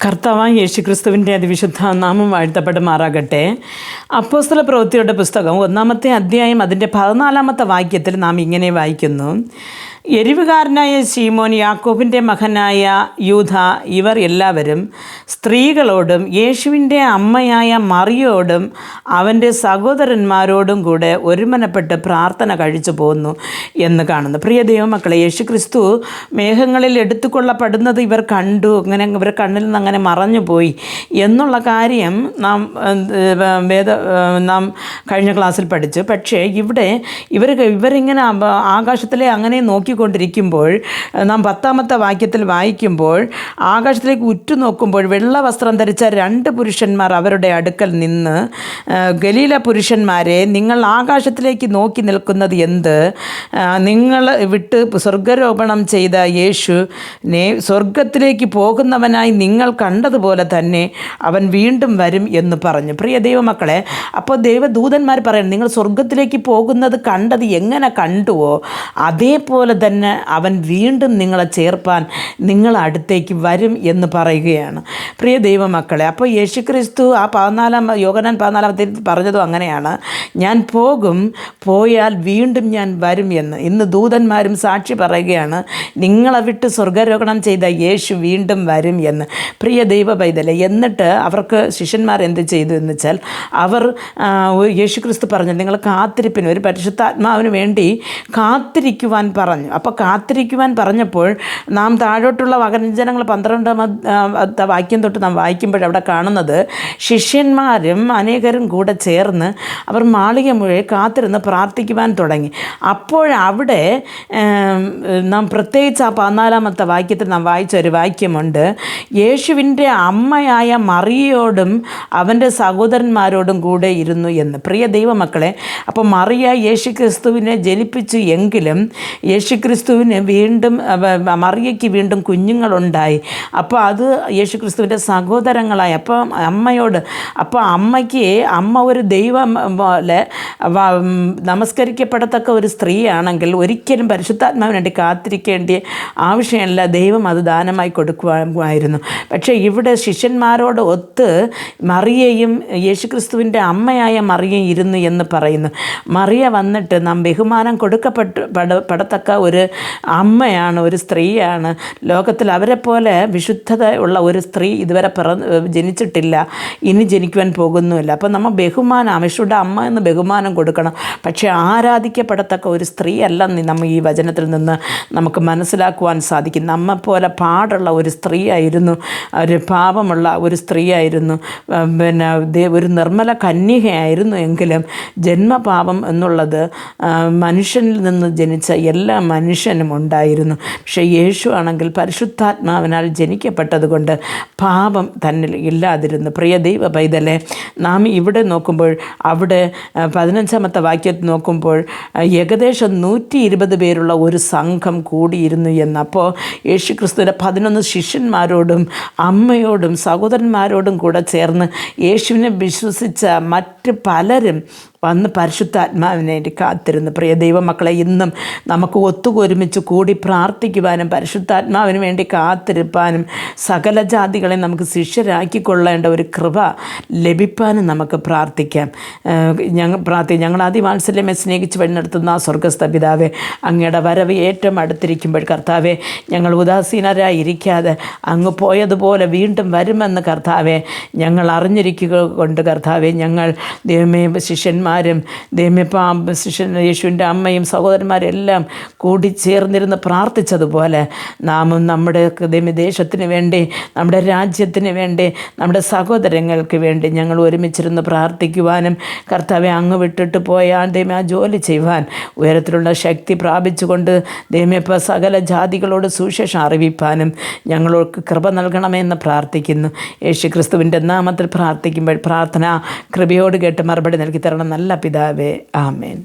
കർത്താവായ യേശുക്രിസ്തുവിൻ്റെ അതിവിശുദ്ധ നാമം വാഴ്ത്തപ്പെടുമാറാകട്ടെ. അപ്പോസ്തല പ്രവൃത്തിയുടെ പുസ്തകം 1-ാമത്തെ അധ്യായം അതിൻ്റെ 14-ാമത്തെ വാക്യത്തിൽ നാം ഇങ്ങനെ വായിക്കുന്നു: എരിവുകാരനായ ശീമോൻ, യാക്കോബിൻ്റെ മകനായ യൂദ, ഇവർ എല്ലാവരും സ്ത്രീകളോടും യേശുവിൻ്റെ അമ്മയായ മറിയോടും അവൻ്റെ സഹോദരന്മാരോടും കൂടെ ഒരുമനപ്പെട്ട് പ്രാർത്ഥന കഴിച്ചു പോന്നു എന്ന് കാണുന്നു. പ്രിയ ദൈവമക്കളെ, യേശുക്രിസ്തു മേഘങ്ങളിൽ എടുത്തുകൊള്ളപ്പെടുന്നത് ഇവർ കണ്ടു. അങ്ങനെ ഇവർ കണ്ണിൽ നിന്ന് അങ്ങനെ മറഞ്ഞു പോയി എന്നുള്ള കാര്യം നാം കഴിഞ്ഞ ക്ലാസ്സിൽ പഠിച്ചു. പക്ഷേ ഇവരിങ്ങനെ ആകാശത്തിലെ അങ്ങനെ നോക്കിക്കൊണ്ടിരിക്കുമ്പോൾ നാം 10-ാമത്തെ വാക്യത്തിൽ വായിക്കുമ്പോൾ, ആകാശത്തിലേക്ക് ഉറ്റുനോക്കുമ്പോൾ വെള്ള വസ്ത്രം ധരിച്ച 2 പുരുഷന്മാർ അവരുടെ അടുക്കൽ നിന്ന്, ഗലീല പുരുഷന്മാരെ, നിങ്ങൾ ആകാശത്തിലേക്ക് നോക്കി നിൽക്കുന്നത് എന്ത്? നിങ്ങൾ വിട്ട് സ്വർഗാരോപണം ചെയ്ത യേശുവിനെ സ്വർഗത്തിലേക്ക് പോകുന്നവനായി നിങ്ങൾ കണ്ടതുപോലെ തന്നെ അവൻ വീണ്ടും വരും എന്ന് പറഞ്ഞു. പ്രിയ ദൈവമക്കളെ, അപ്പോൾ ദൈവദൂതന്മാർ പറയുന്നത്, നിങ്ങൾ സ്വർഗത്തിലേക്ക് പോകുന്നത് കണ്ടത് എങ്ങനെ കണ്ടുവോ അതേപോലെ തന്നെ അവൻ വീണ്ടും നിങ്ങളെ ചേർപ്പാൻ നിങ്ങളടുത്തേക്ക് വരും എന്ന് പറയുകയാണ്. പ്രിയ ദൈവമക്കളെ, അപ്പോൾ യേശുക്രിസ്തു ആ യോഹന്നാൻ 14-ാമത്തെ പറഞ്ഞതും അങ്ങനെയാണ്, ഞാൻ പോകും, പോയാൽ വീണ്ടും ഞാൻ വരും എന്ന്. ഇന്ന് ദൂതന്മാരും സാക്ഷി പറയുകയാണ്, നിങ്ങളെ വിട്ട് സ്വർഗാരോഹണം ചെയ്ത യേശു വീണ്ടും വരും എന്ന്. പ്രിയ ദൈവ പൈതലെ, എന്നിട്ട് അവർക്ക് ശിഷ്യന്മാർ എന്ത് ചെയ്തു എന്ന് വെച്ചാൽ, അവർ യേശുക്രിസ്തു പറഞ്ഞു, നിങ്ങൾ കാത്തിരിപ്പിന്, ഒരു പരിശുദ്ധാത്മാവിന് വേണ്ടി കാത്തിരിക്കുവാൻ പറഞ്ഞു. അപ്പോൾ കാത്തിരിക്കുവാൻ പറഞ്ഞപ്പോൾ നാം താഴോട്ടുള്ള വചനങ്ങൾ 12-ാമത്തെ വാക്യം തൊട്ട് നാം വായിക്കുമ്പോൾ അവിടെ കാണുന്നത്, ശിഷ്യന്മാരും അനേകരും കൂടെ ചേർന്ന് അവർ മാളിക മുഴുവൻ കാത്തിരുന്ന് പ്രാർത്ഥിക്കുവാൻ തുടങ്ങി. അപ്പോഴവിടെ നാം പ്രത്യേകിച്ച് ആ 14-ാമത്തെ വാക്യത്തിൽ നാം വായിച്ച ഒരു വാക്യമുണ്ട്, യേശുവിൻ്റെ അമ്മയായ മറിയയോടും അവൻ്റെ സഹോദരന്മാരോടും കൂടെ ഇരുന്നു എന്ന്. പ്രിയ ദൈവമക്കളെ, അപ്പോൾ മറിയ യേശുക്രിസ്തുവിനെ ജനിപ്പിച്ചു എങ്കിലും യേശുക്രിസ്തുവിന് വീണ്ടും മറിയയ്ക്ക് വീണ്ടും കുഞ്ഞുങ്ങളുണ്ടായി. അപ്പോൾ അത് യേശുക്രിസ്തുവിൻ്റെ സഹോദരങ്ങളായി. അപ്പോൾ അമ്മയോട്, അപ്പോൾ അമ്മ ഒരു ദൈവം പോലെ നമസ്കരിക്കപ്പെടത്തക്ക ഒരു സ്ത്രീയാണെങ്കിൽ ഒരിക്കലും പരിശുദ്ധാത്മാവിന് വേണ്ടി കാത്തിരിക്കേണ്ട ആവശ്യമില്ല, ദൈവം അത് ദാനമായി കൊടുക്കുമായിരുന്നു. പക്ഷേ ഇവിടെ ശിഷ്യന്മാരോട് ഒത്ത് മറിയയും യേശുക്രിസ്തുവിൻ്റെ അമ്മയായ മറിയയും ഇരുന്നു എന്ന് പറയുന്നു. മറിയ വന്നിട്ട് നാം ബഹുമാനം കൊടുക്കപ്പെടത്തക്ക ഒരു അമ്മയാണ്, ഒരു സ്ത്രീയാണ്. ലോകത്തിൽ അവരെപ്പോലെ വിശുദ്ധത ഉള്ള ഒരു സ്ത്രീ ഇതുവരെ ജനിച്ചിട്ടില്ല, ഇനി ജനിക്കുവാൻ പോകുന്നുമില്ല. അപ്പം നമ്മൾ ബഹുമാനം, അമ്മയുടെ അമ്മ എന്ന് ബഹുമാനം കൊടുക്കണം. പക്ഷേ ആരാധിക്കപ്പെടത്തക്ക ഒരു സ്ത്രീ അല്ല നമ്മൾ ഈ വചനത്തിൽ നിന്ന് നമുക്ക് മനസ്സിലാക്കുവാൻ സാധിക്കും. നമ്മെപ്പോലെ പാടുള്ള ഒരു സ്ത്രീയായിരുന്നു, ഒരു പാപമുള്ള ഒരു സ്ത്രീയായിരുന്നു, ഒരു നിർമ്മല കന്യകയായിരുന്നു. എങ്കിലും ജന്മപാപം എന്നുള്ളത് മനുഷ്യനിൽ നിന്ന് ജനിച്ച എല്ലാ മനുഷ്യനും ഉണ്ടായിരുന്നു. പക്ഷേ യേശു ആണെങ്കിൽ പരിശുദ്ധാത്മാവിനാൽ ജനിക്കപ്പെട്ടതുകൊണ്ട് പാപം തന്നിൽ ഇല്ലാതിരുന്നു. പ്രിയ ദൈവ പൈതലെ, നാം ഇവിടെ നോക്കുമ്പോൾ, അവിടെ 15-ാമത്തെ വാക്യത്തിൽ നോക്കുമ്പോൾ ഏകദേശം 120 പേരുള്ള ഒരു സംഘം കൂടിയിരുന്നു എന്ന്. അപ്പോൾ യേശുക്രിസ്തുവിൻ്റെ 11 ശിഷ്യന്മാരോടും അമ്മയോടും സഹോദരന്മാരോടും കൂടെ ചേർന്ന് യേശുവിനെ വിശ്വസിച്ച മറ്റ് പലരും വന്ന് പരിശുദ്ധാത്മാവിന് വേണ്ടി കാത്തിരുന്നു. പ്രിയ ദൈവമക്കളെ, ഇന്നും നമുക്ക് ഒത്തുകൊരുമിച്ച് കൂടി പ്രാർത്ഥിക്കുവാനും പരിശുദ്ധാത്മാവിന് വേണ്ടി കാത്തിരിപ്പാനും സകല ജാതികളെ നമുക്ക് ശിഷ്യരാക്കിക്കൊള്ളേണ്ട ഒരു കൃപ ലഭിപ്പാനും നമുക്ക് പ്രാർത്ഥിക്കാം. ഞങ്ങൾ അതിവാത്സല്യമേ സ്നേഹിച്ച് വഴി നടത്തുന്ന ആ സ്വർഗസ്ഥ പിതാവേ, അങ്ങയുടെ വരവ് ഏറ്റവും അടുത്തിരിക്കുമ്പോൾ കർത്താവേ, ഞങ്ങൾ ഉദാസീനരായിരിക്കാതെ അങ്ങ് പോയതുപോലെ വീണ്ടും വരുമെന്ന് കർത്താവേ ഞങ്ങൾ അറിഞ്ഞിരിക്കുക കൊണ്ട് കർത്താവേ, ഞങ്ങൾ ദൈവമേ ശിഷ്യന്മാരും യേശുവിൻ്റെ അമ്മയും സഹോദരന്മാരെല്ലാം കൂടി ചേർന്നിരുന്ന് പ്രാർത്ഥിച്ചതുപോലെ നാമും നമ്മുടെ ദേശത്തിന് വേണ്ടി, നമ്മുടെ രാജ്യത്തിന് വേണ്ടി, നമ്മുടെ സഹോദരങ്ങൾക്ക് വേണ്ടി ഞങ്ങൾ ഒരുമിച്ചിരുന്ന് പ്രാർത്ഥിക്കുവാനും കർത്താവെ അങ്ങ് വിട്ടിട്ട് പോയാൽ ദൈവമേ ആ ജോലി ചെയ്യുവാൻ ഉയരത്തിലുള്ള ശക്തി പ്രാപിച്ചുകൊണ്ട് ദൈവമേ ഇപ്പോൾ സകല ജാതികളോട് സുവിശേഷം അറിയിപ്പാനും ഞങ്ങൾക്ക് കൃപ നൽകണമെന്ന് പ്രാർത്ഥിക്കുന്നു. യേശുക്രിസ്തുവിൻ്റെ നാമത്തിൽ പ്രാർത്ഥിക്കുമ്പോൾ പ്രാർത്ഥന കൃപയോട് കേട്ട് മറുപടി നൽകി തരണം നല്ല പിതാവേ. ആമേൻ.